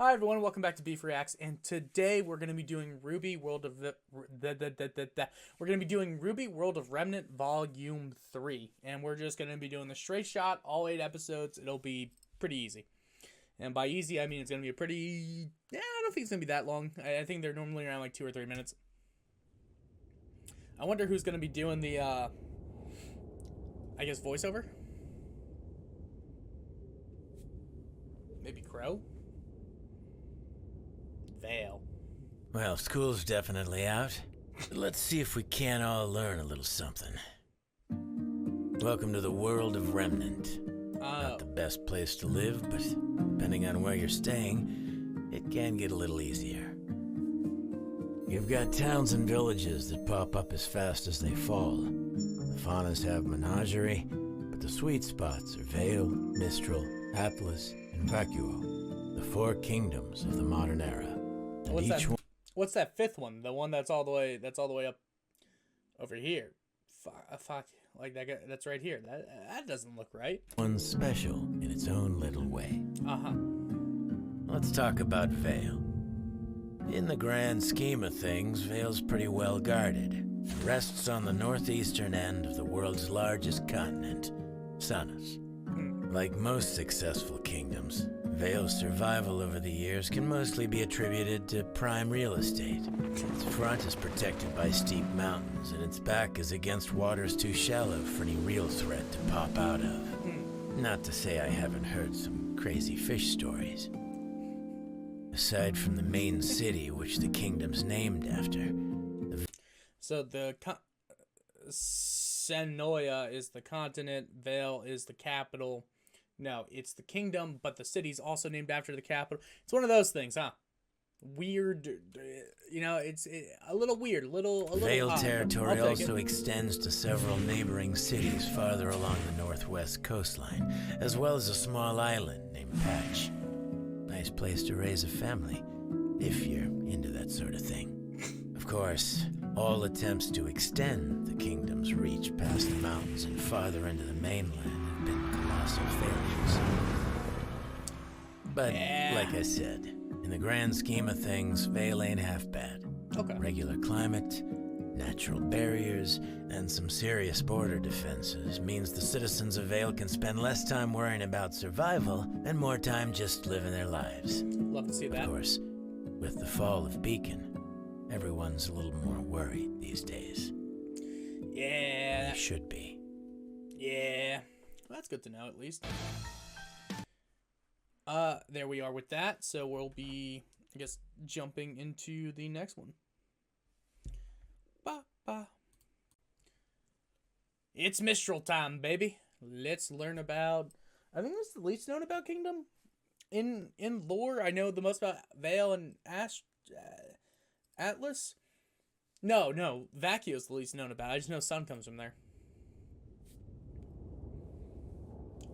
Hi everyone, welcome back to Beef Reacts, and today we're going to be doing RWBY World of we're going to be doing RWBY World of Remnant Volume 3, and we're just going to be doing the straight shot, all 8 episodes. It'll be pretty easy, and by easy I mean it's going to be a pretty, I don't think it's going to be that long. I think they're normally around like 2 or 3 minutes. I wonder who's going to be doing the, I guess voiceover? Maybe Crow? Vale. Well, school's definitely out. Let's see if we can't all learn a little something. Welcome to the World of Remnant. Not the best place to live, but depending on where you're staying, it can get a little easier. You've got towns and villages that pop up as fast as they fall. The Faunus have menagerie, but the sweet spots are Vale, Mistral, Atlas, and Vacuo, the 4 kingdoms of the modern era. What's that 5th one? The one that's all the way up over here. Fuck, like that guy, that's right here. That doesn't look right. One's special in its own little way. Let's talk about Vale. In the grand scheme of things, Vale's pretty well guarded. It rests on the northeastern end of the world's largest continent, Faunus. Like most successful kingdoms, Vale's survival over the years can mostly be attributed to prime real estate. Its front is protected by steep mountains, and its back is against waters too shallow for any real threat to pop out of. Not to say I haven't heard some crazy fish stories. Aside from the main city, which the kingdom's named after. So the Senoia is the continent, Vale is the capital. No, it's the kingdom, but the city's also named after the capital. It's one of those things, huh? Weird, it's a little weird, a little Vale odd. territory also extends to several neighboring cities farther along the northwest coastline, as well as a small island named Patch. Nice place to raise a family, if you're into that sort of thing. Of course, all attempts to extend the kingdom's reach past the mountains and farther into the mainland have been colossal failures. But, like I said, in the grand scheme of things, Vale ain't half bad. Okay. Regular climate, natural barriers, and some serious border defenses means the citizens of Vale can spend less time worrying about survival and more time just living their lives. Love to see that. Of course, with the fall of Beacon, everyone's a little more worried these days. Yeah. They should be. Yeah. Well, that's good to know, at least. There we are with that. So we'll be, I guess, jumping into the next one. It's Mistral time, baby. Let's learn about, I think it's the least known about kingdom in lore. I know the most about Vale and Atlas. No, Vacuo is the least known about. I just know sun comes from there.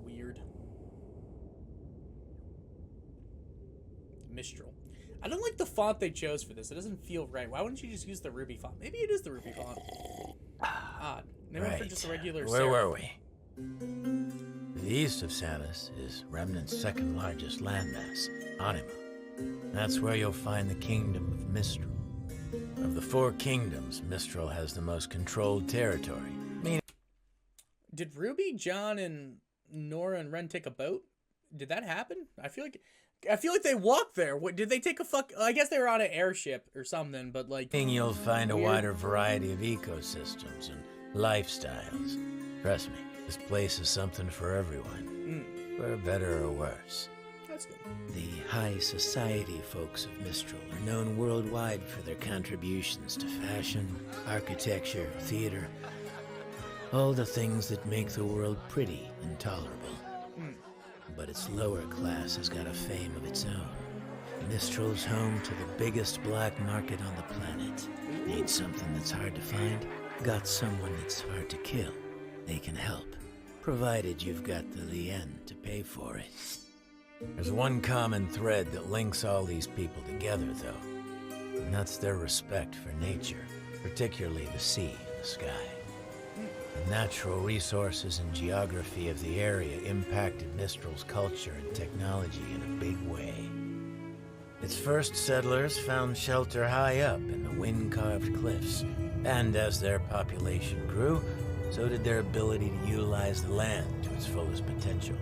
Weird. Mistral. I don't like the font they chose for this. It doesn't feel right. Why wouldn't you just use the RWBY font? Maybe it is the RWBY font. Odd. They went for just a regular Where were we? The east of Faunus is Remnant's second largest landmass, Anima. That's where you'll find the kingdom of Mistral. Of the 4 kingdoms, Mistral has the most controlled territory. Did Ruby, John, and Nora and Ren take a boat? Did that happen? I feel like they walked there. What did they take a I guess they were on an airship or something, but like You'll find a wider variety of ecosystems and lifestyles. Trust me, this place is something for everyone. For better or worse. That's good. The high society folks of Mistral are known worldwide for their contributions to fashion, architecture, theater, all the things that make the world pretty and tolerable. But its lower class has got a fame of its own. Mistral's home to the biggest black market on the planet. Need something that's hard to find? Got someone that's hard to kill? They can help, provided you've got the lien to pay for it. There's one common thread that links all these people together, though, and that's their respect for nature, particularly the sea and the sky. The natural resources and geography of the area impacted Mistral's culture and technology in a big way. Its first settlers found shelter high up in the wind-carved cliffs, and as their population grew, so did their ability to utilize the land to its fullest potential.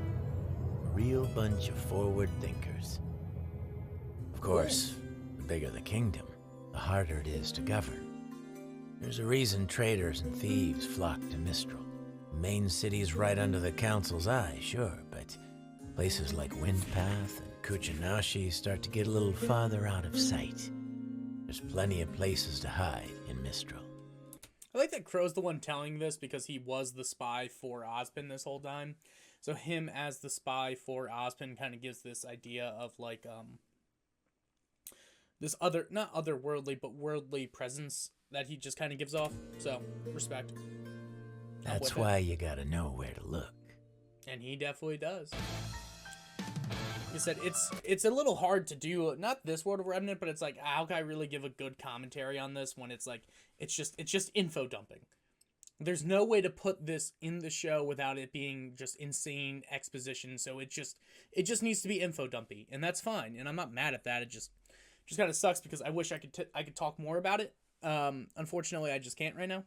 A real bunch of forward thinkers. Of course, the bigger the kingdom, the harder it is to govern. There's a reason traders and thieves flock to Mistral. The main city's right under the council's eye, sure, but places like Windpath and Kuchinashi start to get a little farther out of sight. There's plenty of places to hide in Mistral. I like that Crow's the one telling this because he was the spy for Ozpin this whole time. So him as the spy for Ozpin kind of gives this idea of like this other, not otherworldly, but worldly presence that he just kind of gives off. So respect. That's why you gotta know where to look. And he definitely does. Like I said, it's a little hard to do, not this World of Remnant, but it's like, how can I really give a good commentary on this when it's like, it's just info dumping. There's no way to put this in the show without it being just insane exposition, so it just needs to be info dumpy, and that's fine, and I'm not mad at that. It just kind of sucks because I wish I could talk more about it. Unfortunately, I just can't right now.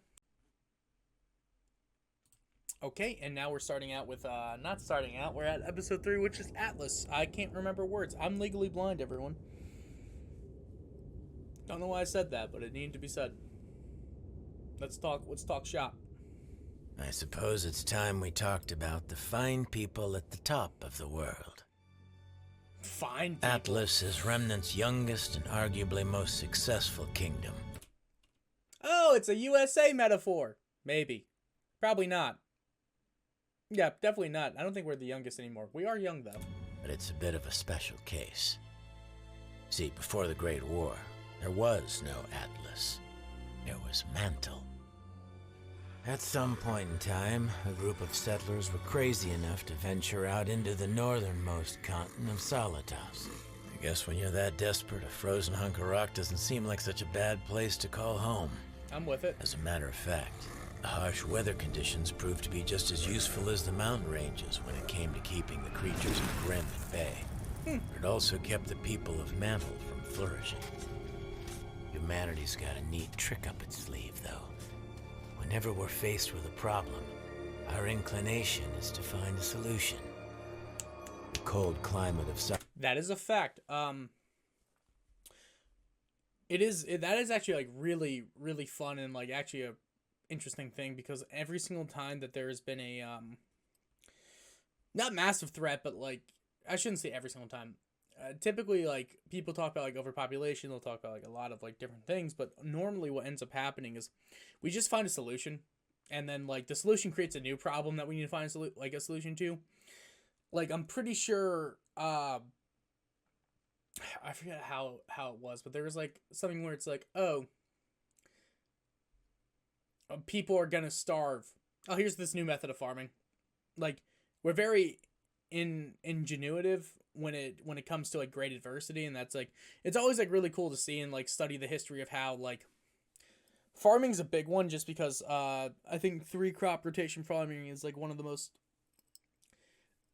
Okay, and now we're starting out with, not starting out, we're at episode 3, which is Atlas. I can't remember words. I'm legally blind, everyone. Don't know why I said that, but it needed to be said. Let's talk shop. I suppose it's time we talked about the fine people at the top of the world. Fine people? Atlas is Remnant's youngest and arguably most successful kingdom. Oh, it's a USA metaphor. Maybe. Probably not. Yeah, definitely not. I don't think we're the youngest anymore. We are young, though. But it's a bit of a special case. See, before the Great War, there was no Atlas. There was Mantle. At some point in time, a group of settlers were crazy enough to venture out into the northernmost continent of Solitas. I guess when you're that desperate, a frozen hunk of rock doesn't seem like such a bad place to call home. I'm with it. As a matter of fact, the harsh weather conditions proved to be just as useful as the mountain ranges when it came to keeping the creatures of Grim at bay. But it also kept the people of Mantle from flourishing. Humanity's got a neat trick up its sleeve, though. Whenever we're faced with a problem, our inclination is to find a solution. The cold climate of That is a fact. That is actually like really, really fun and like actually a interesting thing because every single time that there has been a not massive threat, but like I shouldn't say every single time. Typically, like people talk about like overpopulation, they'll talk about like a lot of like different things, but normally what ends up happening is we just find a solution, and then like the solution creates a new problem that we need to find a solution to. Like I'm pretty sure I forget how it was, but there was like something where it's like, oh, people are gonna starve. Oh, here's this new method of farming. Like we're very ingenuitive when it comes to like great adversity, and that's like it's always like really cool to see and like study the history of how like farming's a big one, just because I think 3-crop rotation farming is like one of the most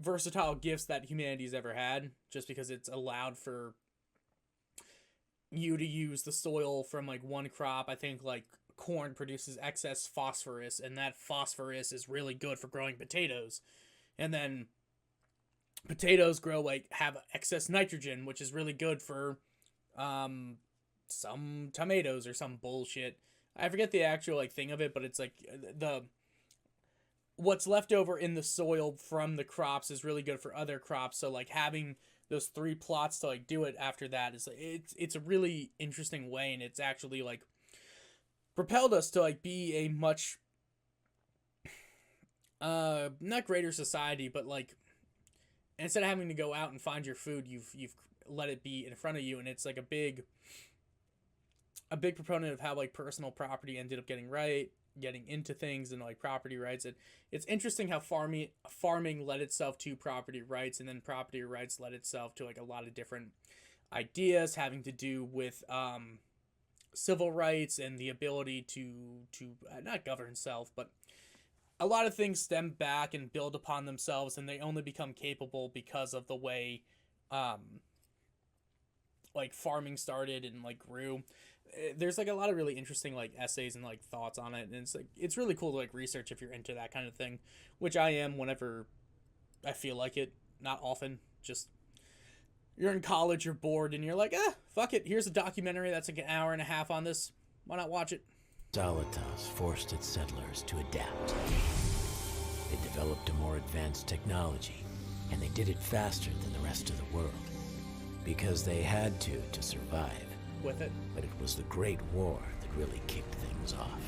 versatile gifts that humanity's ever had, just because it's allowed for you to use the soil from like one crop. I think like corn produces excess phosphorus, and that phosphorus is really good for growing potatoes, and then potatoes grow like have excess nitrogen, which is really good for some tomatoes or some bullshit. I forget the actual like thing of it, but it's like what's left over in the soil from the crops is really good for other crops. So like having those 3 plots to like do it after that is it's a really interesting way, and it's actually like propelled us to like be a much not greater society, but like instead of having to go out and find your food, you've let it be in front of you, and it's like a big proponent of how like personal property ended up getting into things and like property rights. It's interesting how farming led itself to property rights, and then property rights led itself to like a lot of different ideas having to do with civil rights and the ability to not govern self, but a lot of things stem back and build upon themselves, and they only become capable because of the way like farming started and like grew. There's like a lot of really interesting like essays and like thoughts on it, and it's like it's really cool to like research if you're into that kind of thing, which I am whenever I feel like it. Not often, just you're in college, you're bored, and you're like, fuck it, here's a documentary that's like an hour and a half on this, why not watch it? Solitas forced its settlers to adapt. They developed a more advanced technology, and they did it faster than the rest of the world. Because they had to survive. With it. But it was the Great War that really kicked things off.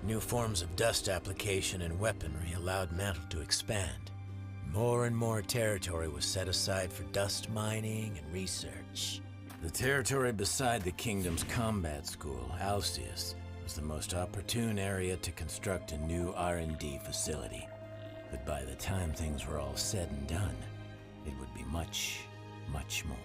New forms of dust application and weaponry allowed Mantle to expand. More and more territory was set aside for dust mining and research. The territory beside the kingdom's combat school, Alcius, was the most opportune area to construct a new R&D facility. But by the time things were all said and done, it would be much, much more.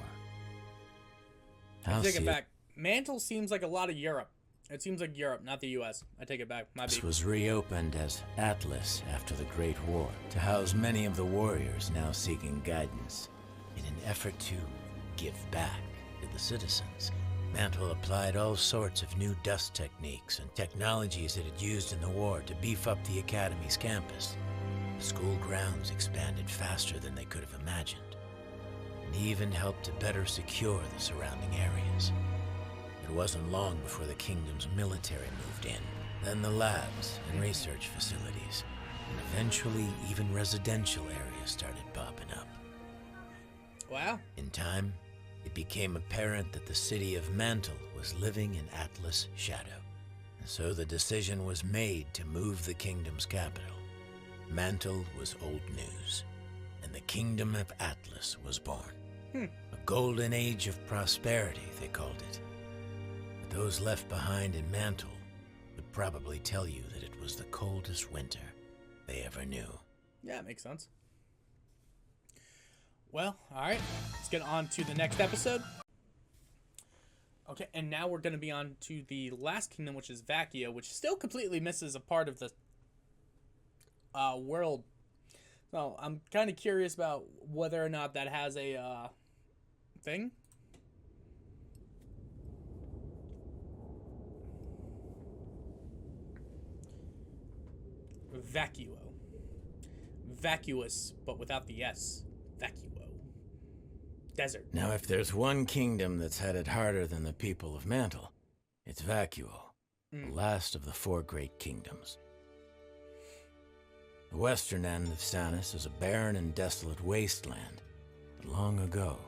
I take it back. Mantle seems like a lot of Europe. It seems like Europe, not the U.S. I take it back. My This was reopened as Atlas after the Great War to house many of the warriors now seeking guidance. In an effort to give back to the citizens, Mantle applied all sorts of new dust techniques and technologies it had used in the war to beef up the Academy's campus. The school grounds expanded faster than they could have imagined, and even helped to better secure the surrounding areas. It wasn't long before the kingdom's military moved in, then the labs and research facilities, and eventually even residential areas started popping up. Wow. In time, it became apparent that the city of Mantle was living in Atlas' shadow, and so the decision was made to move the kingdom's capital. Mantle was old news, and the Kingdom of Atlas was born. A golden age of prosperity, they called it. But those left behind in Mantle would probably tell you that it was the coldest winter they ever knew. Yeah, it makes sense. Well, alright, let's get on to the next episode. Okay, and now we're going to be on to the last kingdom, which is Vacuo, which still completely misses a part of the world. So I'm kind of curious about whether or not that has a thing. Vacuo. Vacuous, but without the S. Vacuo. Desert. Now, if there's one kingdom that's had it harder than the people of Mantle, it's Vacuo, the last of the 4 great kingdoms. The western end of Sanus is a barren and desolate wasteland, but long ago,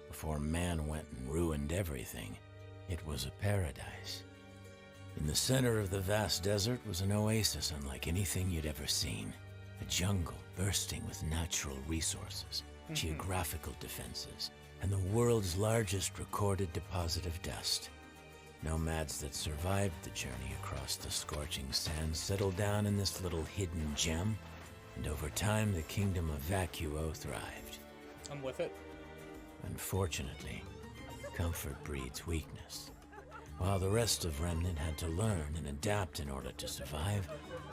before man went and ruined everything, it was a paradise. In the center of the vast desert was an oasis unlike anything you'd ever seen. A jungle bursting with natural resources, geographical defenses, and the world's largest recorded deposit of dust. Nomads that survived the journey across the scorching sands settled down in this little hidden gem, and over time the kingdom of Vacuo thrived. I'm with it. Unfortunately, comfort breeds weakness. While the rest of Remnant had to learn and adapt in order to survive,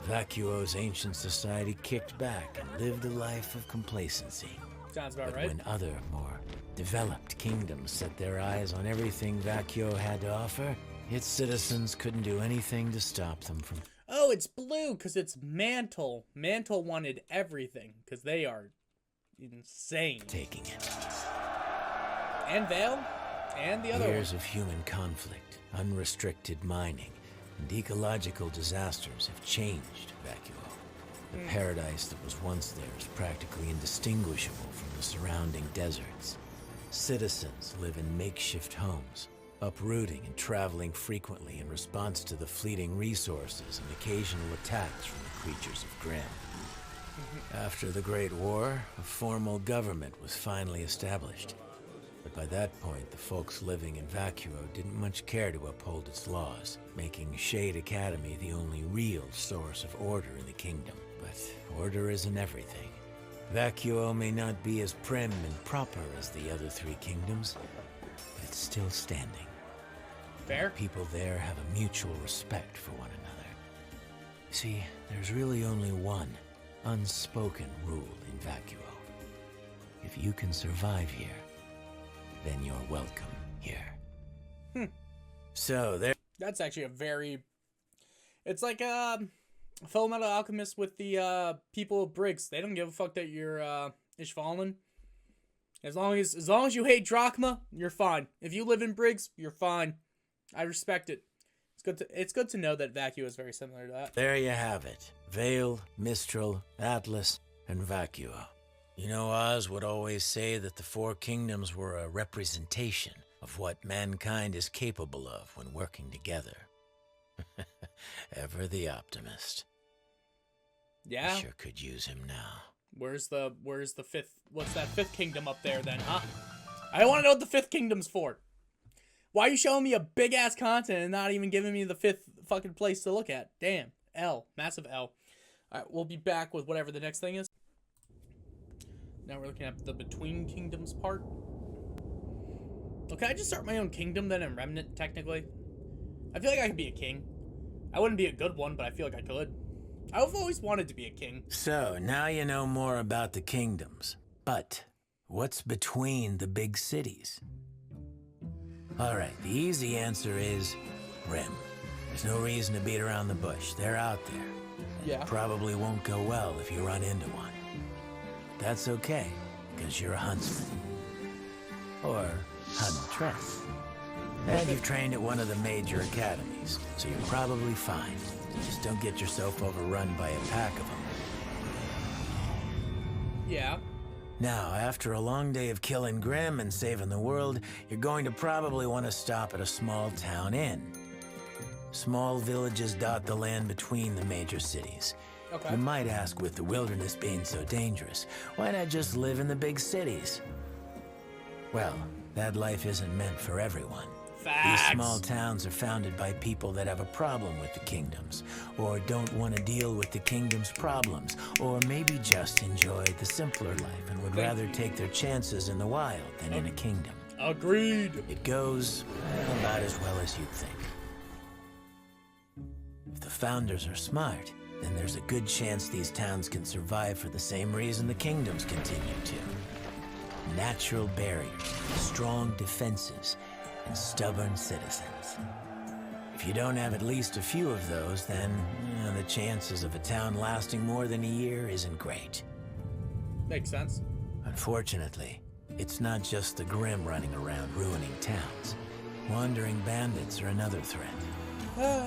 Vacuo's ancient society kicked back and lived a life of complacency. Sounds about But right. when other, more developed kingdoms set their eyes on everything Vacuo had to offer, its citizens couldn't do anything to stop them from... Oh, it's blue because it's Mantle. Mantle wanted everything because they are insane. taking it. And Vale. And the other Years one. of human conflict, unrestricted mining, and ecological disasters have changed Vacuo. The paradise that was once there is practically indistinguishable from the surrounding deserts. Citizens live in makeshift homes, uprooting and traveling frequently in response to the fleeting resources and occasional attacks from the creatures of Grimm. After the Great War, a formal government was finally established. But by that point, the folks living in Vacuo didn't much care to uphold its laws, making Shade Academy the only real source of order in the kingdom. But order isn't everything. Vacuo may not be as prim and proper as the other 3 kingdoms, but it's still standing. Fair. People there have a mutual respect for one another. See, there's really only one unspoken rule in Vacuo. If you can survive here, then you're welcome here. So there. That's actually a very... It's like Full Metal Alchemist with the people of Briggs. They don't give a fuck that you're Ishvalan. As long as you hate Drachma, you're fine. If you live in Briggs, you're fine. I respect it. It's good to know that Vacuo is very similar to that. There you have it. Vale, Mistral, Atlas, and Vacuo. You know, Oz would always say that the four kingdoms were a representation of what mankind is capable of when working together. Ever the optimist. Yeah. I sure could use him now. Where's the fifth? What's that fifth kingdom up there then, huh? I want to know what the fifth kingdom's for. Why are you showing me a big ass continent and not even giving me the fifth fucking place to look at? Damn. L. Massive L. Alright, we'll be back with whatever the next thing is. Now we're looking at the Between Kingdoms part. Okay, I just start my own kingdom then in Remnant, technically. I feel like I could be a king. I wouldn't be a good one, but I feel like I could. I've always wanted to be a king. So, now you know more about the kingdoms. But, what's between the big cities? Alright, the easy answer is Rim. There's no reason to beat around the bush. They're out there. Yeah. It probably won't go well if you run into one. That's okay, because you're a huntsman. Or huntress. And you've trained at one of the major academies, so you're probably fine. Just don't get yourself overrun by a pack of them. Yeah. Now, after a long day of killing Grimm and saving the world, you're going to probably want to stop at a small town inn. Small villages dot the land between the major cities. Okay. You might ask, with the wilderness being so dangerous, why not just live in the big cities? Well, that life isn't meant for everyone. Facts. These small towns are founded by people that have a problem with the kingdoms, or don't want to deal with the kingdom's problems, or maybe just enjoy the simpler life and would rather take their chances in the wild than in a kingdom. Agreed. It goes about as well as you'd think. If the founders are smart, then there's a good chance these towns can survive for the same reason the kingdoms continue to. Natural barriers, strong defenses, and stubborn citizens. If you don't have at least a few of those, then the chances of a town lasting more than a year isn't great. Makes sense. Unfortunately, it's not just the Grimm running around ruining towns. Wandering bandits are another threat.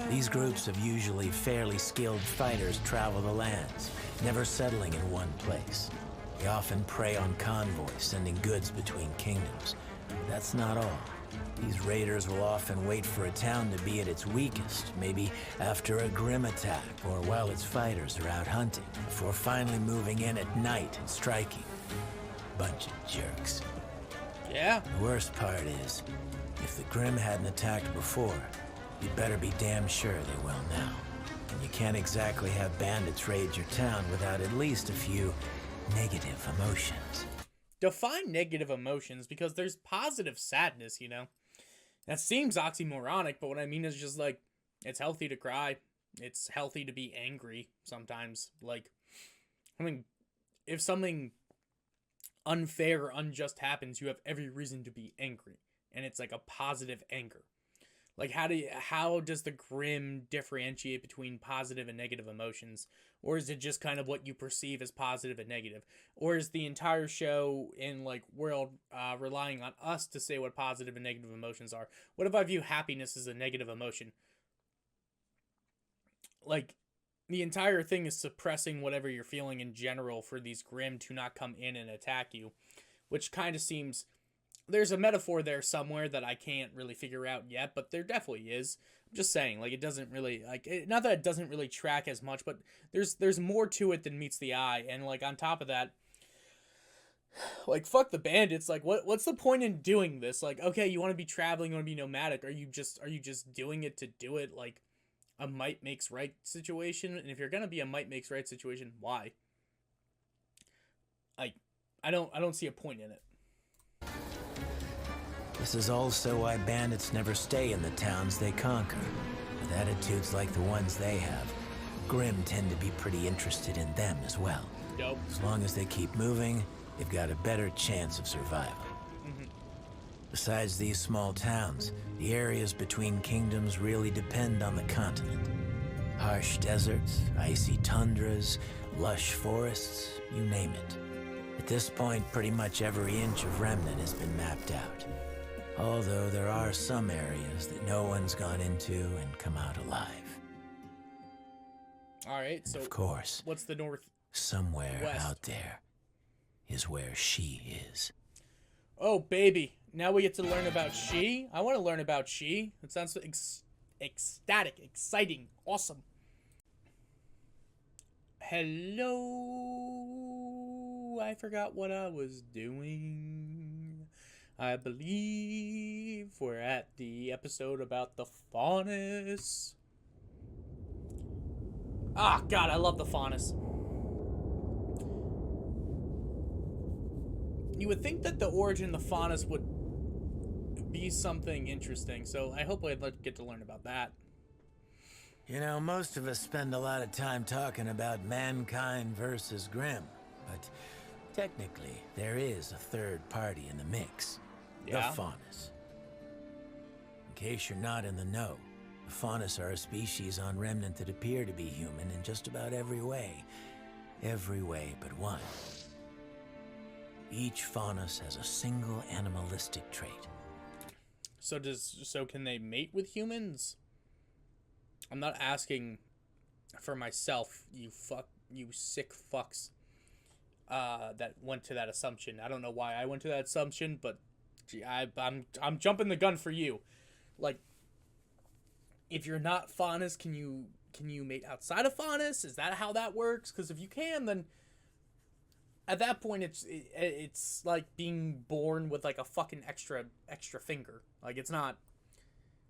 These groups of usually fairly skilled fighters travel the lands, never settling in one place. They often prey on convoys, sending goods between kingdoms. But that's not all. These raiders will often wait for a town to be at its weakest, maybe after a Grimm attack or while its fighters are out hunting, before finally moving in at night and striking. Bunch of jerks. Yeah. The worst part is, if the Grimm hadn't attacked before, you'd better be damn sure they will now. And you can't exactly have bandits raid your town without at least a few negative emotions. Define negative emotions, because there's positive sadness, you know? That seems oxymoronic, but what I mean is just like, it's healthy to cry. It's healthy to be angry sometimes. Like, I mean, if something unfair or unjust happens, you have every reason to be angry. And it's like a positive anger. Like, how does the Grimm differentiate between positive and negative emotions? Or is it just kind of what you perceive as positive and negative? Or is the entire show in, like, world relying on us to say what positive and negative emotions are? What if I view happiness as a negative emotion? Like, the entire thing is suppressing whatever you're feeling in general for these Grimm to not come in and attack you. Which kind of seems... There's a metaphor there somewhere that I can't really figure out yet, but there definitely is. I'm just saying, like, it doesn't really, like, not that it doesn't really track as much, but there's more to it than meets the eye. And, like, on top of that, like, fuck the bandits. Like, what's the point in doing this? Like, okay, you want to be traveling, you want to be nomadic. Are you just doing it to do it? Like, a might makes right situation? And if you're gonna be a might makes right situation, why? Like, I don't see a point in it. This is also why bandits never stay in the towns they conquer. With attitudes like the ones they have, Grimm tend to be pretty interested in them as well. Dope. As long as they keep moving, they've got a better chance of survival. Besides these small towns, the areas between kingdoms really depend on the continent. Harsh deserts, icy tundras, lush forests, you name it. At this point, pretty much every inch of Remnant has been mapped out. Although there are some areas that no one's gone into and come out alive. Alright, so of course, what's the north? Somewhere west? out there is where she is. Oh, baby. Now we get to learn about she. I want to learn about she. It sounds ecstatic, exciting, awesome. Hello. I forgot what I was doing. I believe we're at the episode about the Faunus. Ah, God, I love the Faunus. You would think that the origin of the Faunus would be something interesting, so I hope I'd get to learn about that. You know, most of us spend a lot of time talking about mankind versus Grimm, but technically, there is a third party in the mix. Yeah. The Faunus. In case you're not in the know, the Faunus are a species on Remnant that appear to be human in just about every way. Every way but one. Each Faunus has a single animalistic trait. So can they mate with humans? I'm not asking for myself, you sick fucks. That went to that assumption. I don't know why I went to that assumption, but gee, I'm jumping the gun for you. Like, if you're not Faunus, can you mate outside of Faunus? Is that how that works? Because if you can, then at that point it's like being born with like a fucking extra finger. Like, it's not,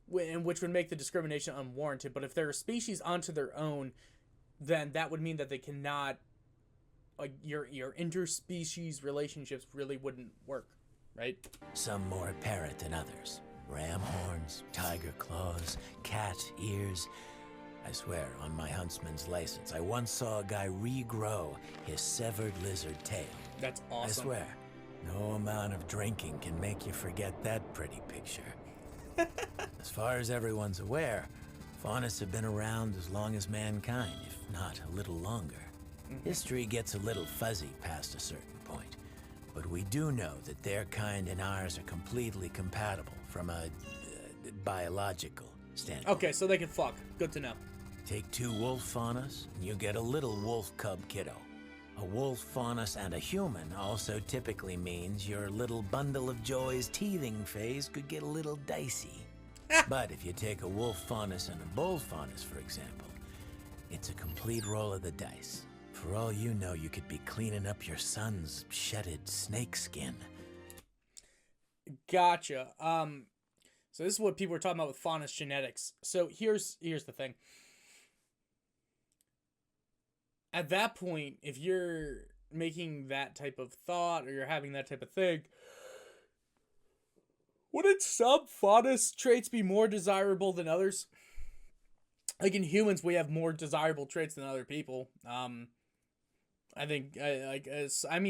which would make the discrimination unwarranted. But if they're a species onto their own, then that would mean that they cannot, like, your interspecies relationships really wouldn't work, right? Some more apparent than others. Ram horns, tiger claws, cat ears. I swear, on my huntsman's license, I once saw a guy regrow his severed lizard tail. That's awesome. I swear, no amount of drinking can make you forget that pretty picture. As far as everyone's aware, Faunus have been around as long as mankind, if not a little longer. History gets a little fuzzy past a certain point, but we do know that their kind and ours are completely compatible from a biological standpoint. Okay, so they can fuck. Good to know. Take 2 wolf Faunus, and you get a little wolf cub kiddo. A wolf Faunus and a human also typically means your little bundle of joys teething phase could get a little dicey. But if you take a wolf Faunus and a bull Faunus, for example, it's a complete roll of the dice. For all you know, you could be cleaning up your son's shedded snake skin. Gotcha. So this is what people were talking about with Faunus genetics. So here's the thing. At that point, if you're making that type of thought or you're having that type of thing, wouldn't some Faunus traits be more desirable than others? Like, in humans, we have more desirable traits than other people. I think,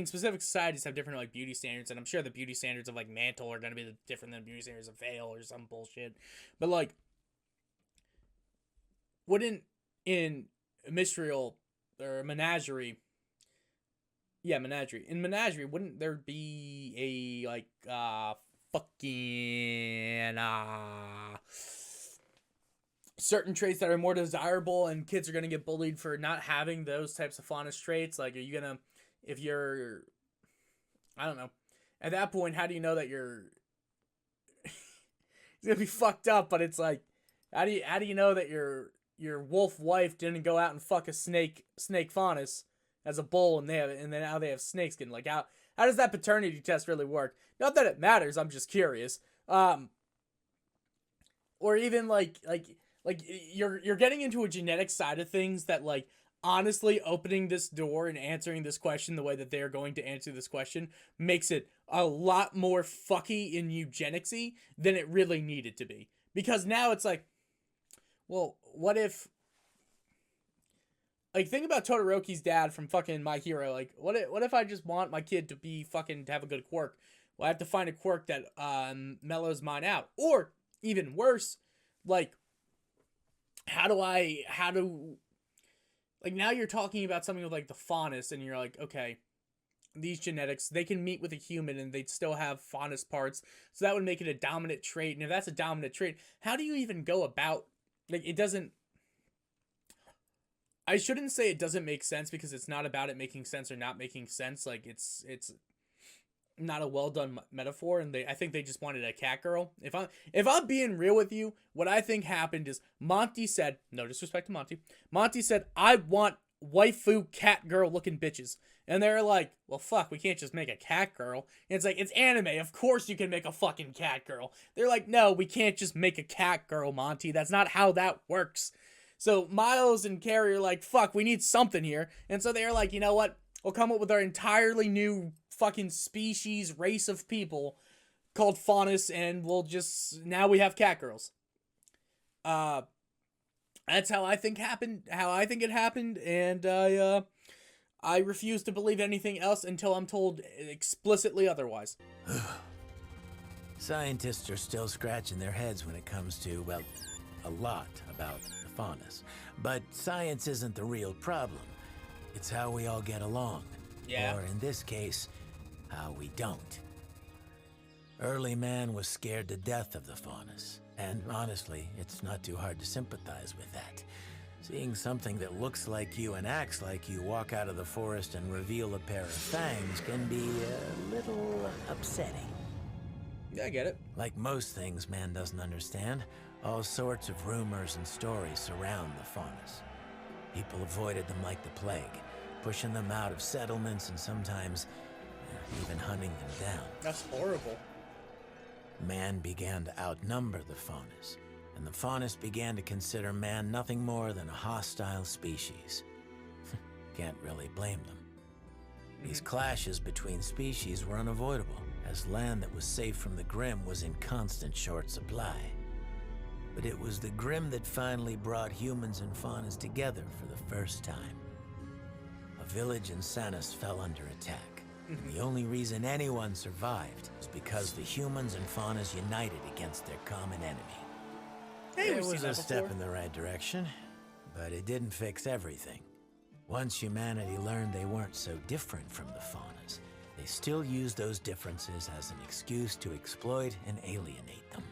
specific societies have different, like, beauty standards, and I'm sure the beauty standards of, like, Mantle are going to be different than beauty standards of Vale or some bullshit. But, like, wouldn't in Mistral or Menagerie, in Menagerie, wouldn't there be a, like, certain traits that are more desirable, and kids are going to get bullied for not having those types of Faunus traits? Like, are you going to, if you're, I don't know, at that point, how do you know that you're, it's going to be fucked up, but it's like, how do you know that your wolf wife didn't go out and fuck a snake Faunus as a bull, and then now they have snake skin? Like, how does that paternity test really work? Not that it matters, I'm just curious. Or even like you're getting into a genetic side of things that, like, honestly, opening this door and answering this question the way that they're going to answer this question makes it a lot more fucky and eugenicsy than it really needed to be. Because now it's like, well, what if, like, think about Todoroki's dad from fucking My Hero. Like, what if I just want my kid to be fucking, to have a good quirk? Well, I have to find a quirk that mellows mine out. Or, even worse, like, like, now you're talking about something with, like, the Faunus, and you're like, okay, these genetics, they can meet with a human, and they'd still have Faunus parts, so that would make it a dominant trait, and if that's a dominant trait, how do you even go about, like, it doesn't, I shouldn't say it doesn't make sense, because it's not about it making sense or not making sense, like, it's not a well done metaphor, and I think they just wanted a cat girl. If I'm being real with you, what I think happened is Monty said, no disrespect to Monty said, I want waifu cat girl looking bitches, and they're like, well, fuck, we can't just make a cat girl. And it's like, it's anime, of course you can make a fucking cat girl. They're like, no, we can't just make a cat girl, Monty, that's not how that works. So Miles and Carrie are like, fuck, we need something here. And so they're like, you know what, we'll come up with our entirely new fucking species, race of people called Faunus, and we'll just, now we have cat girls. That's how I think it happened, and I refuse to believe anything else until I'm told explicitly otherwise. Scientists are still scratching their heads when it comes to, well, a lot about the Faunus. But science isn't the real problem. It's how we all get along. Yeah. Or in this case, how we don't. Early man was scared to death of the Faunus. And honestly, it's not too hard to sympathize with that. Seeing something that looks like you and acts like you walk out of the forest and reveal a pair of fangs can be a little upsetting. Yeah, I get it. Like most things man doesn't understand, all sorts of rumors and stories surround the Faunus. People avoided them like the plague, pushing them out of settlements and sometimes even hunting them down. That's horrible. Man began to outnumber the Faunus, and the Faunus began to consider man nothing more than a hostile species. Can't really blame them. These clashes between species were unavoidable, as land that was safe from the Grim was in constant short supply. But it was the Grim that finally brought humans and Faunus together for the first time. A village in Sanus fell under attack, and the only reason anyone survived was because the humans and Faunus united against their common enemy. Hey, it we've was seen a that step before. in the right direction, but it didn't fix everything. Once humanity learned they weren't so different from the Faunus, they still used those differences as an excuse to exploit and alienate them.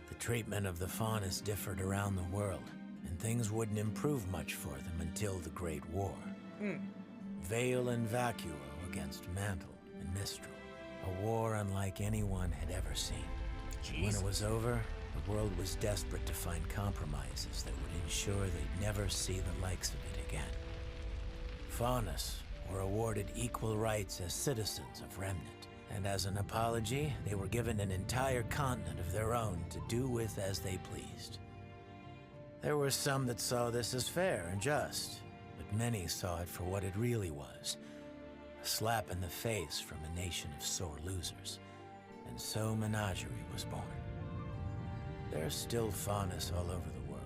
The treatment of the Faunus differed around the world, and things wouldn't improve much for them until the Great War. Vale and Vacuo against Mantle and Mistral. A war unlike anyone had ever seen. When it was over, the world was desperate to find compromises that would ensure they'd never see the likes of it again. Faunus were awarded equal rights as citizens of Remnant, and as an apology, they were given an entire continent of their own to do with as they pleased. There were some that saw this as fair and just, but many saw it for what it really was. A slap in the face from a nation of sore losers. And so Menagerie was born. There's still Faunus all over the world,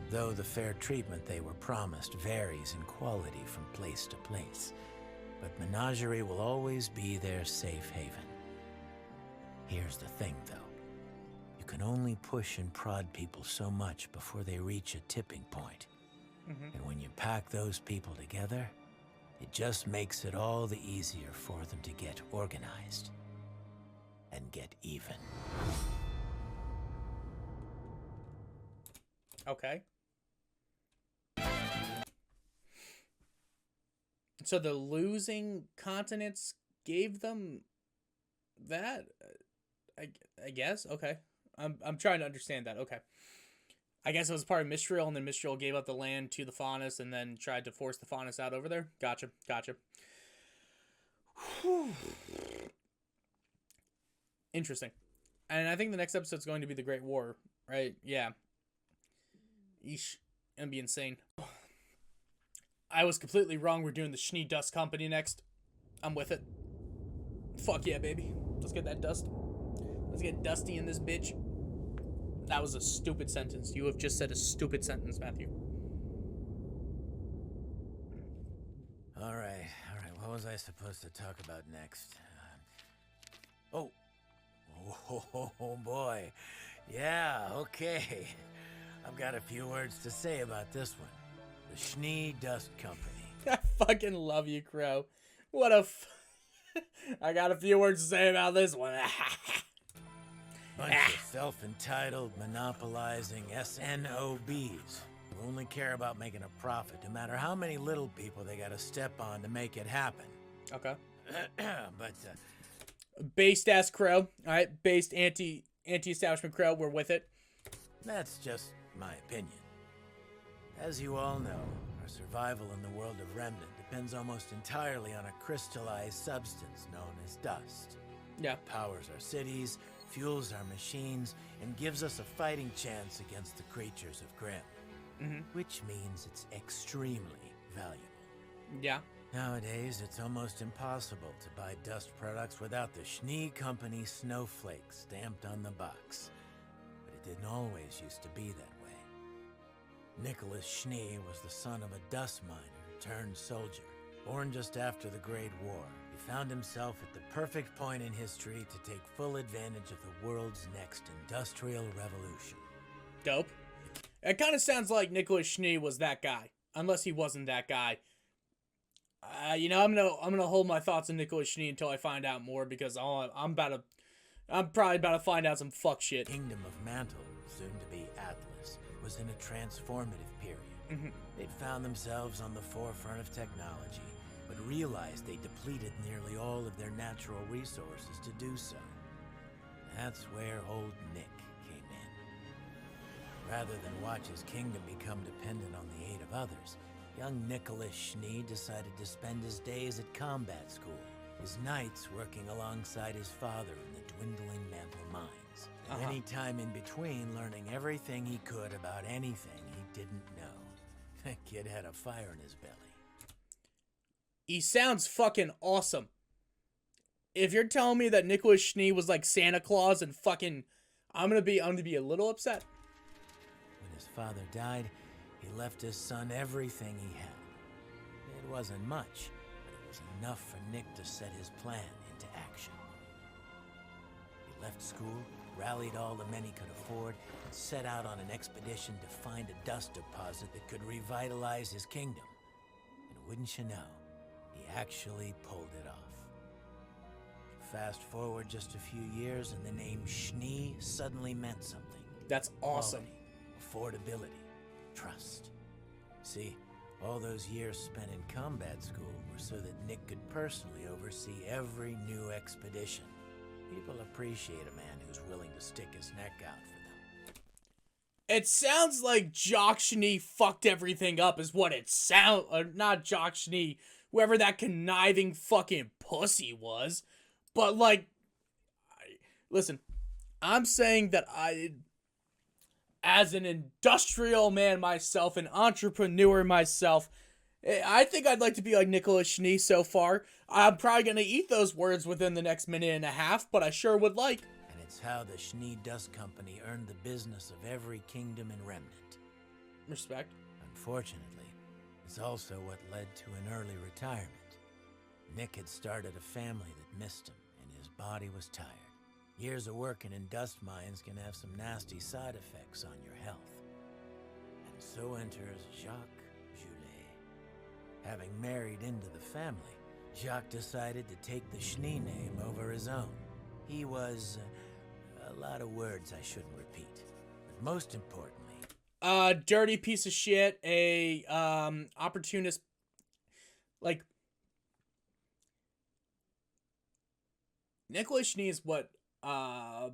though the fair treatment they were promised varies in quality from place to place. But Menagerie will always be their safe haven. Here's the thing, though. You can only push and prod people so much before they reach a tipping point. And when you pack those people together, it just makes it all the easier for them to get organized and get even. Okay. So the losing continents gave them that? I guess? Okay. I'm trying to understand that. Okay. I guess it was part of Mistral, and then Mistral gave up the land to the Faunus and then tried to force the Faunus out over there. Gotcha. Whew. Interesting. And I think the next episode's going to be the Great War, right? Yeah. Eesh. Gonna be insane. I was completely wrong. We're doing the Schnee Dust Company next. I'm with it. Fuck yeah, baby. Let's get that dust. Let's get dusty in this bitch. That was a stupid sentence. You have just said a stupid sentence, Matthew. All right. What was I supposed to talk about next? Oh. Oh, boy. Yeah, okay. I've got a few words to say about this one. The Schnee Dust Company. I fucking love you, Crow. What a I got a few words to say about this one. Bunch of self-entitled, monopolizing SNOBs who only care about making a profit, no matter how many little people they gotta step on to make it happen. Okay. But, Based ass Crow. Alright, based anti-establishment Crow, we're with it. that's just my opinion. As you all know, our survival in the world of Remnant depends almost entirely on a crystallized substance known as dust. Yeah. It powers our cities, fuels our machines, and gives us a fighting chance against the creatures of Grimm. Which means it's extremely valuable. Yeah. Nowadays, it's almost impossible to buy dust products without the Schnee Company snowflake stamped on the box. But it didn't always used to be that way. Nicholas Schnee was the son of a dust miner turned soldier. Born just after the Great War, he found himself at the perfect point in history to take full advantage of the world's next industrial revolution. Dope. It kind of sounds like Nicholas Schnee was that guy, unless he wasn't that guy. I'm gonna hold my thoughts on Nicholas Schnee until I find out more, because I'm probably about to find out some fuck shit. Kingdom of Mantle, soon to be Atlas, was in a transformative period. They'd found themselves on the forefront of technology, but realized they depleted nearly all of their natural resources to do so. That's where old Nick came in. Rather than watch his kingdom become dependent on the aid of others, young Nicholas Schnee decided to spend his days at combat school, his nights working alongside his father in the dwindling Mantle mines, and any time in between learning everything he could about anything he didn't know. That kid had a fire in his belly. He sounds fucking awesome. If you're telling me that Nicholas Schnee was like Santa Claus and fucking, I'm gonna be a little upset. When his father died, he left his son everything he had. It wasn't much, but it was enough for Nick to set his plan into action. He left school, rallied all the men he could afford, and set out on an expedition to find a dust deposit that could revitalize his kingdom. And wouldn't you know, he actually pulled it off. Fast forward just a few years, and the name Schnee suddenly meant something. That's awesome. Quality, affordability, trust. See, all those years spent in combat school were so that Nick could personally oversee every new expedition. People appreciate a man who's willing to stick his neck out for them. It sounds like Jock Schnee fucked everything up, is what it sounds. Not Jock Schnee, whoever that conniving fucking pussy was. But like, listen, I'm saying that as an industrial man myself, an entrepreneur myself, I think I'd like to be like Nicholas Schnee so far. I'm probably going to eat those words within the next minute and a half, but I sure would like. And it's how the Schnee Dust Company earned the business of every kingdom in Remnant. Respect. Unfortunately, it's also what led to an early retirement. Nick had started a family that missed him, and his body was tired. Years of working in dust mines can have some nasty side effects on your health. And so enters Jacques Joulet. Having married into the family, Jacques decided to take the Schnee name over his own. He was a lot of words I shouldn't repeat, but most importantly, dirty piece of shit, a opportunist, like, Nicholas Schnee is what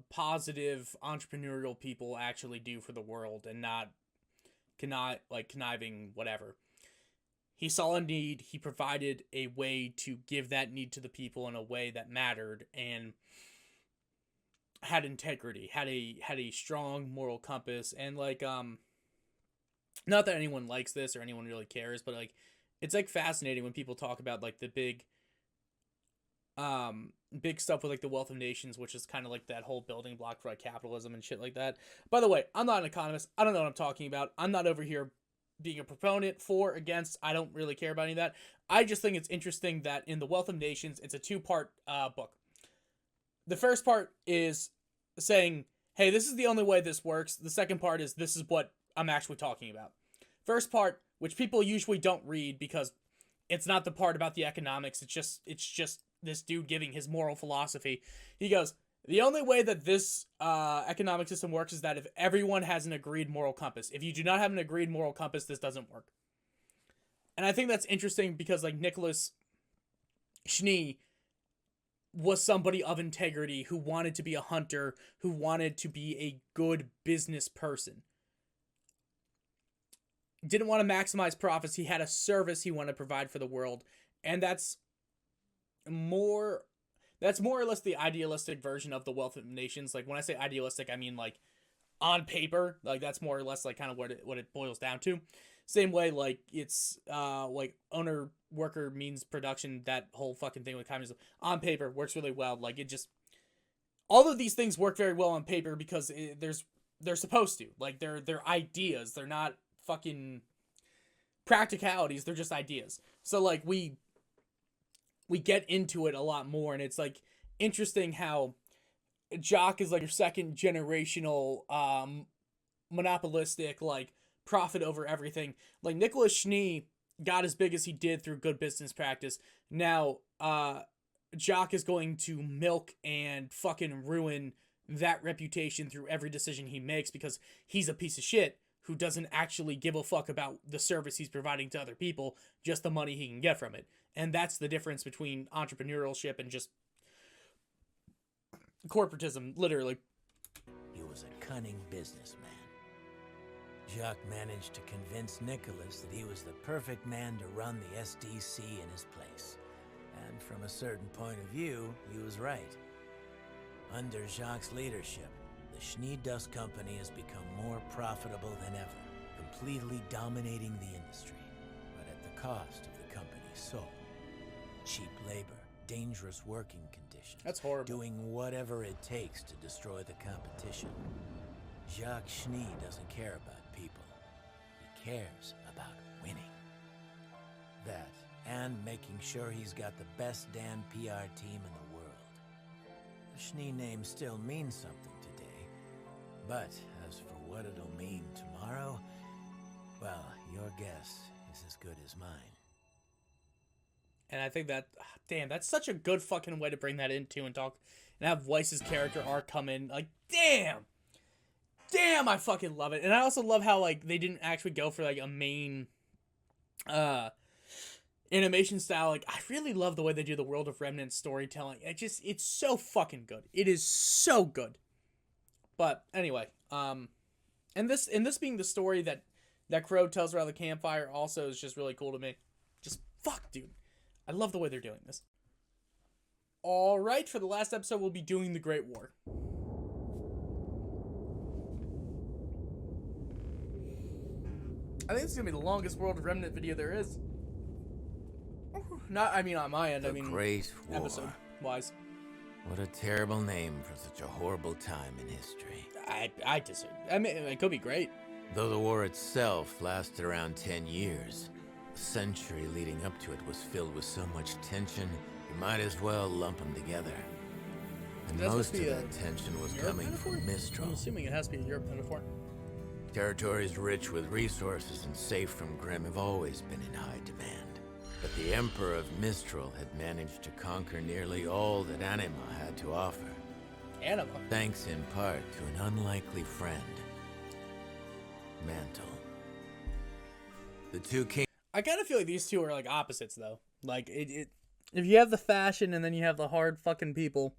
positive entrepreneurial people actually do for the world, and not conniving whatever. He saw a need, he provided a way to give that need to the people in a way that mattered, and had integrity, had a strong moral compass, and like not that anyone likes this or anyone really cares, but like it's like fascinating when people talk about like the big stuff with like the Wealth of Nations, which is kind of like that whole building block for like capitalism and shit like that. By the way, I'm not an economist. I don't know what I'm talking about. I'm not over here being a proponent for, against. I don't really care about any of that. I just think it's interesting that in the Wealth of Nations, it's a 2-part book. the first part is saying, hey, this is the only way this works. The second part is, this is what I'm actually talking about. First part, which people usually don't read because it's not the part about the economics. It's just this dude giving his moral philosophy. He goes, the only way that this economic system works is that if everyone has an agreed moral compass. If you do not have an agreed moral compass, this doesn't work. And I think that's interesting because, like, Nicholas Schnee was somebody of integrity who wanted to be a hunter, who wanted to be a good business person. Didn't want to maximize profits. He had a service he wanted to provide for the world. And that's more or less the idealistic version of the Wealth of Nations. Like, when I say idealistic, I mean, like, on paper. Like, that's more or less, like, kind of what it boils down to. Same way, like, it's, like, owner, worker means production, that whole fucking thing with communism. On paper, works really well. Like, it just... all of these things work very well on paper because they're supposed to. Like, they're ideas. They're not fucking practicalities. They're just ideas. So, like, we get into it a lot more, and it's, like, interesting how Jock is, like, your second generational, monopolistic, like, profit over everything. Like, Nicholas Schnee got as big as he did through good business practice. Now, Jock is going to milk and fucking ruin that reputation through every decision he makes because he's a piece of shit who doesn't actually give a fuck about the service he's providing to other people, just the money he can get from it. And that's the difference between entrepreneurship and just corporatism, literally. He was a cunning businessman. Jacques managed to convince Nicholas that he was the perfect man to run the SDC in his place. And from a certain point of view, he was right. Under Jacques' leadership, the Schnee Dust Company has become more profitable than ever, completely dominating the industry, but at the cost of the company's soul. Cheap labor, dangerous working conditions. That's horrible. Doing whatever it takes to destroy the competition. Jacques Schnee doesn't care about people. He cares about winning. That, and making sure he's got the best damn PR team in the world. The Schnee name still means something today, but as for what it'll mean tomorrow, well, your guess is as good as mine. And I think that, damn, that's such a good fucking way to bring that into and talk, and have Weiss's character arc come in. Like, damn, I fucking love it. And I also love how, like, they didn't actually go for, like, a main, animation style. Like, I really love the way they do the World of Remnant storytelling. It's so fucking good. It is so good. But anyway, and this being the story that Crow tells around the campfire also is just really cool to me. Just fuck, dude. I love the way they're doing this. All right, for the last episode, we'll be doing the Great War. I think it's gonna be the longest World of Remnant video there is. Not, I mean, on my end. The Great War. Episode-wise. What a terrible name for such a horrible time in history. I disagree. I mean, it could be great. Though the war itself lasted around 10 years, the century leading up to it was filled with so much tension, you might as well lump them together. And most of that tension was coming from Mistral. I'm assuming it has to be a Europe metaphor. Territories rich with resources and safe from Grimm have always been in high demand. But the Emperor of Mistral had managed to conquer nearly all that Anima had to offer. Anima? Thanks in part to an unlikely friend, Mantle. The two kings... I kind of feel like these two are like opposites, though. Like, if you have the fashion and then you have the hard fucking people,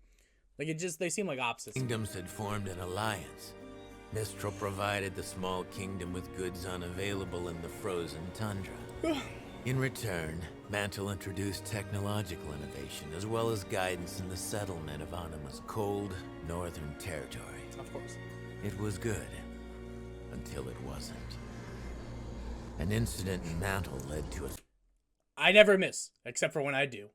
like, they seem like opposites. Kingdoms had formed an alliance. Mistral provided the small kingdom with goods unavailable in the frozen tundra. In return, Mantle introduced technological innovation as well as guidance in the settlement of Anima's cold, northern territory. Of course. It was good, until it wasn't. An incident in Mantle led to a... I never miss, except for when I do.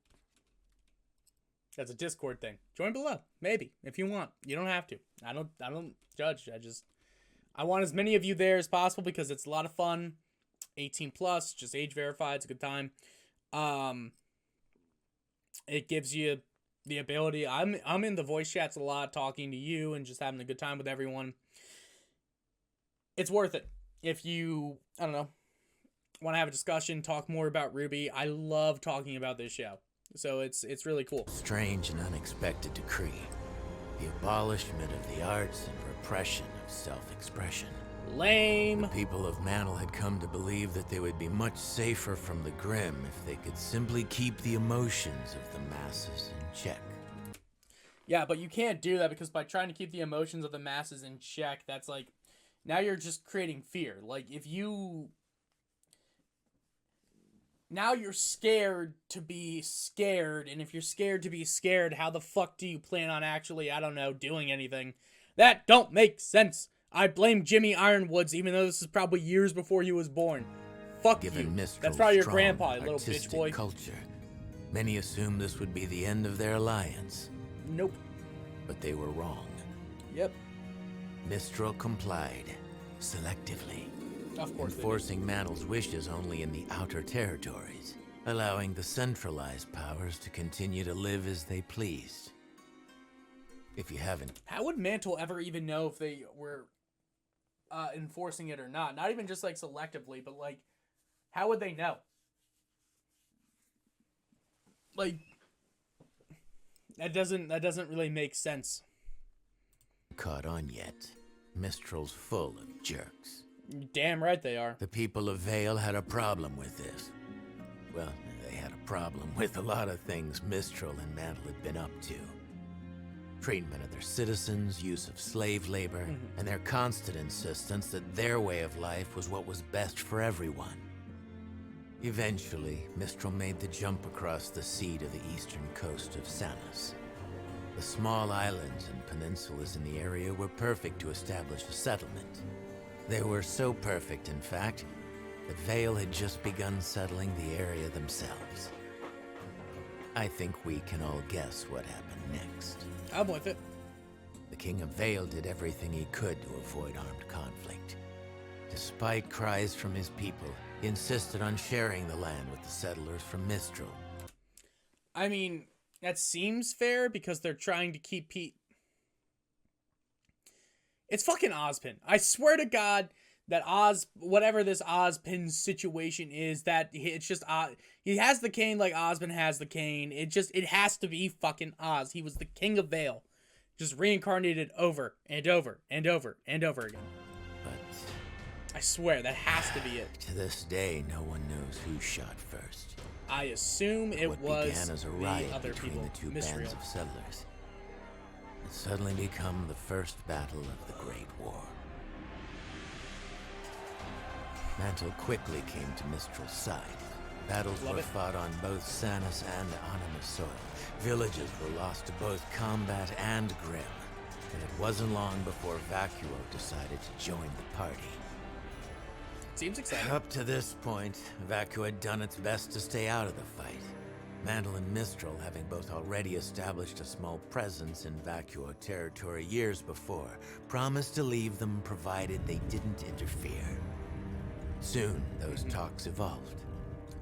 That's a Discord thing. Join below, maybe, if you want. You don't have to. I don't judge. I want as many of you there as possible because it's a lot of fun. 18 plus, just age verified. It's a good time. It gives you the ability. I'm in the voice chats a lot, talking to you and just having a good time with everyone. It's worth it. If you, I don't know, want to have a discussion, talk more about RWBY, I love talking about this show. So it's really cool. Strange and unexpected decree. The abolishment of the arts and repression of self-expression. Lame. The people of Mantle had come to believe that they would be much safer from the Grim if they could simply keep the emotions of the masses in check. Yeah, but you can't do that because by trying to keep the emotions of the masses in check, that's like, now you're just creating fear. Like, if you... Now you're scared to be scared, and if you're scared to be scared, how the fuck do you plan on actually, I don't know, doing anything? That don't make sense. I blame Jimmy Ironwoods, even though this is probably years before he was born. Fuck you. Mistral's That's probably your strong, grandpa, you little bitch boy. Culture, many assumed this would be the end of their alliance. Nope. But they were wrong. Yep. Mistral complied, selectively. Of course, enforcing Mantle's wishes only in the outer territories, allowing the centralized powers to continue to live as they pleased. If you haven't... How would Mantle ever even know if they were enforcing it or not? Not even just, like, selectively, but, like, how would they know? Like, that doesn't really make sense. Caught on yet. Mistral's full of jerks. Damn right they are. The people of Vale had a problem with this. Well, they had a problem with a lot of things Mistral and Mantle had been up to. Treatment of their citizens, use of slave labor, and their constant insistence that their way of life was what was best for everyone. Eventually, Mistral made the jump across the sea to the eastern coast of Faunus. The small islands and peninsulas in the area were perfect to establish a settlement. They were so perfect, in fact, that Vale had just begun settling the area themselves. I think we can all guess what happened next. I'm with it. The King of Vale did everything he could to avoid armed conflict. Despite cries from his people, he insisted on sharing the land with the settlers from Mistral. I mean, that seems fair because they're trying to keep It's fucking Ozpin. I swear to God that whatever this Ozpin situation is, that it's just he has the cane like Ozpin has the cane. It has to be fucking Oz. He was the King of Vale, just reincarnated over and over and over and over again. But I swear that has to be it. To this day, no one knows who shot first. I assume it what was began as a riot the other between people. the two Mistral. bands of settlers. It suddenly become the first battle of the Great War. Mantle quickly came to Mistral's side. Battles were fought on both Faunus and Anima soil. Villages were lost to both combat and Grim. And it wasn't long before Vacuo decided to join the party. Seems exciting. Up to this point, Vacuo had done its best to stay out of the fight. Mantle and Mistral, having both already established a small presence in Vacuo territory years before, promised to leave them provided they didn't interfere. Soon, those talks evolved.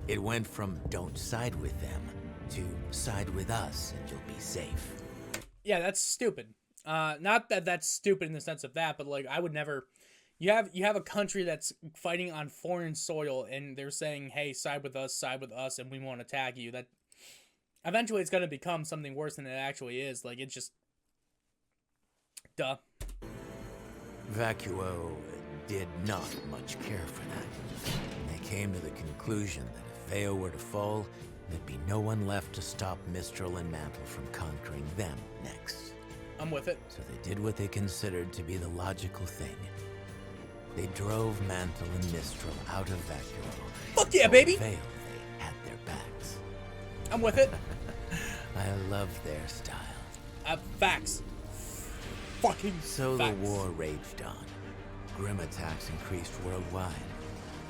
It went from don't side with them to side with us and you'll be safe. Yeah, that's stupid. Not that that's stupid in the sense of that, but like I would never. You have a country that's fighting on foreign soil and they're saying, "Hey, side with us, and we won't attack you." That eventually it's going to become something worse than it actually is. Like it's just duh. Vacuo did not much care for that. They came to the conclusion that if Vale were to fall, there'd be no one left to stop Mistral and Mantle from conquering them next. I'm with it. So they did what they considered to be the logical thing. They drove Mantle and Mistral out of Vacuo. Fuck yeah, baby! Vale, they had their backs. I'm with it. I love their style. Facts. Fucking So facts. the war raged on. Grim attacks increased worldwide.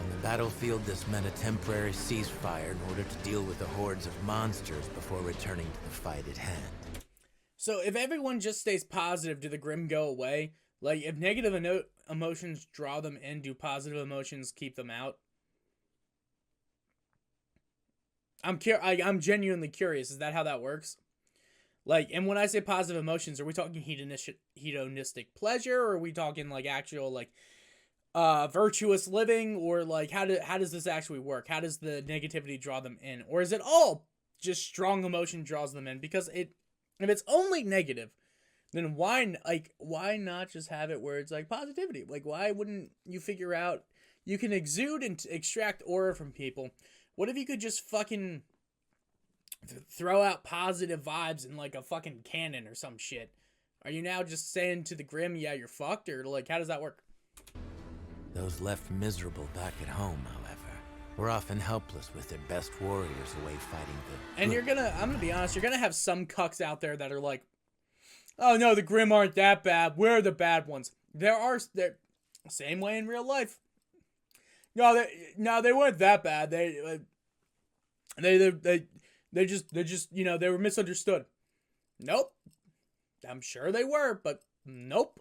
On the battlefield, this meant a temporary ceasefire in order to deal with the hordes of monsters before returning to the fight at hand. So if everyone just stays positive, do the Grim go away? Like, if negative emotions draw them in, do positive emotions keep them out? I'm genuinely curious. Is that how that works? Like, and when I say positive emotions, are we talking hedonistic pleasure, or are we talking like actual like virtuous living, or like how does this actually work? How does the negativity draw them in, or is it all just strong emotion draws them in? Because if it's only negative, then why not just have it where it's like positivity? Like, why wouldn't you figure out you can exude and extract aura from people? What if you could just fucking throw out positive vibes in like a fucking cannon or some shit? Are you now just saying to the Grim, yeah, you're fucked, or like how does that work? Those left miserable back at home, however, were often helpless with their best warriors away fighting the... And I'm gonna be honest, you're gonna have some cucks out there that are like, oh no, the Grim aren't that bad. We're the bad ones. They're same way in real life. No, they weren't that bad. They just they were misunderstood. Nope. I'm sure they were, but nope.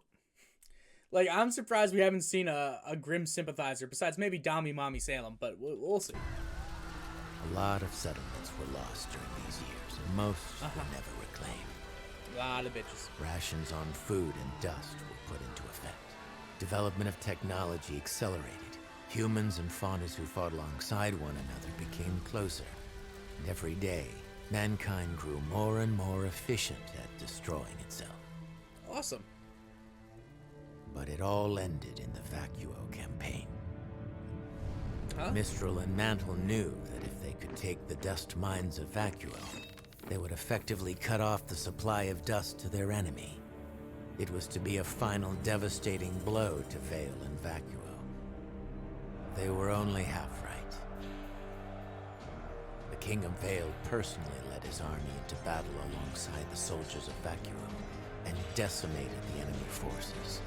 Like, I'm surprised we haven't seen a Grim sympathizer besides maybe Dami Mommy Salem, but we'll see. A lot of settlements were lost during these years, and most were never reclaimed. A lot of bitches. Rations on food and dust were put into effect. Development of technology accelerated. Humans and Faunus who fought alongside one another became closer. And every day, mankind grew more and more efficient at destroying itself. Awesome. But it all ended in the Vacuo campaign. Huh? Mistral and Mantle knew that if they could take the dust mines of Vacuo, they would effectively cut off the supply of dust to their enemy. It was to be a final devastating blow to Vale and Vacuo. They were only half right. The King of Vale personally led his army into battle alongside the soldiers of Vacuo and decimated the enemy forces.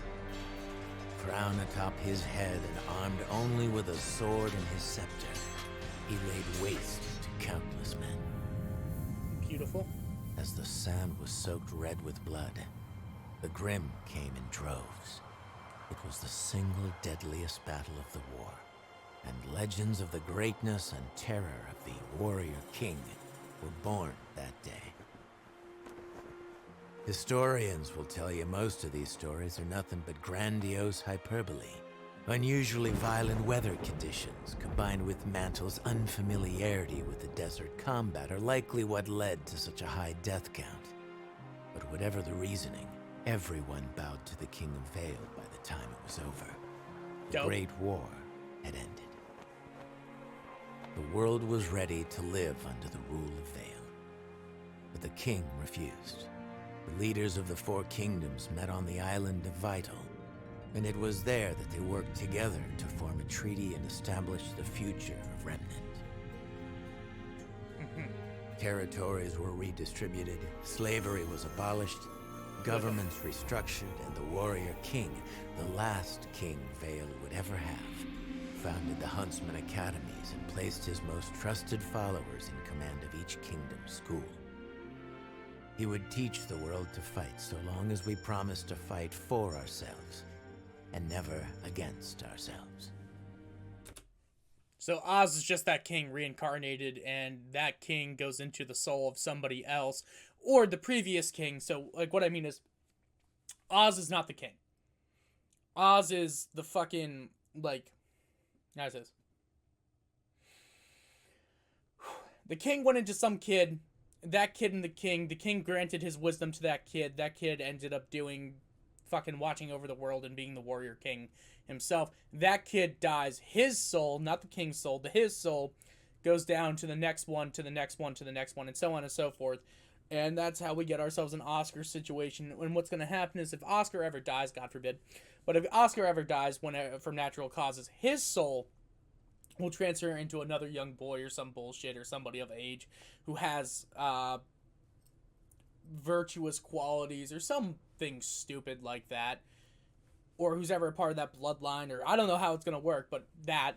Crown atop his head and armed only with a sword and his scepter, he laid waste to countless men. Beautiful. As the sand was soaked red with blood, the Grim came in droves. It was the single deadliest battle of the war, and legends of the greatness and terror of the warrior king were born that day. Historians will tell you most of these stories are nothing but grandiose hyperbole. Unusually violent weather conditions, combined with Mantle's unfamiliarity with the desert combat, are likely what led to such a high death count. But whatever the reasoning, everyone bowed to the King of Vale by the time it was over. The Great War had ended. The world was ready to live under the rule of Vale. But the king refused. The leaders of the four kingdoms met on the island of Vital, and it was there that they worked together to form a treaty and establish the future of Remnant. Territories were redistributed, slavery was abolished, governments restructured, and the warrior king, the last king Vale would ever have, founded the Huntsman Academies and placed his most trusted followers in command of each kingdom's school. He would teach the world to fight so long as we promised to fight for ourselves, and never against ourselves. So Oz is just that king reincarnated, and that king goes into the soul of somebody else, or the previous king. So, like, what I mean is, Oz is not the king. Oz is the fucking, like, how it says. The king went into some kid, that kid and the king granted his wisdom to that kid ended up doing fucking watching over the world and being the warrior king himself. That kid dies. His soul, not the king's soul, his soul goes down to the next one, to the next one, to the next one, and so on and so forth. And that's how we get ourselves an Oscar situation. And what's going to happen is if Oscar ever dies, God forbid, but if Oscar ever dies from natural causes, his soul will transfer into another young boy or some bullshit or somebody of age who has virtuous qualities or something stupid like that, or who's ever a part of that bloodline, or I don't know how it's going to work, but that.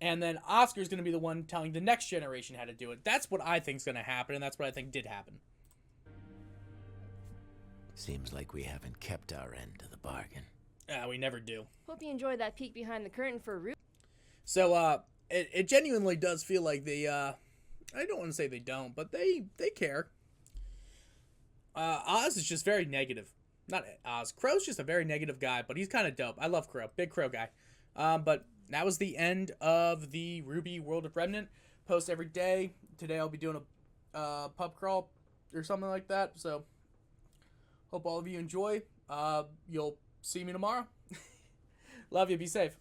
And then Oscar's going to be the one telling the next generation how to do it. That's what I think is going to happen, and that's what I think did happen. Seems like we haven't kept our end of the bargain. We never do. Hope you enjoyed that peek behind the curtain for RWBY. So, it genuinely does feel like they, I don't want to say they don't, but they care. Oz is just very negative. Not Oz. Crow's just a very negative guy, but he's kind of dope. I love Crow. Big Crow guy. But that was the end of the RWBY World of Remnant. Post every day. Today I'll be doing a pub crawl or something like that. So hope all of you enjoy. You'll see me tomorrow. Love you. Be safe.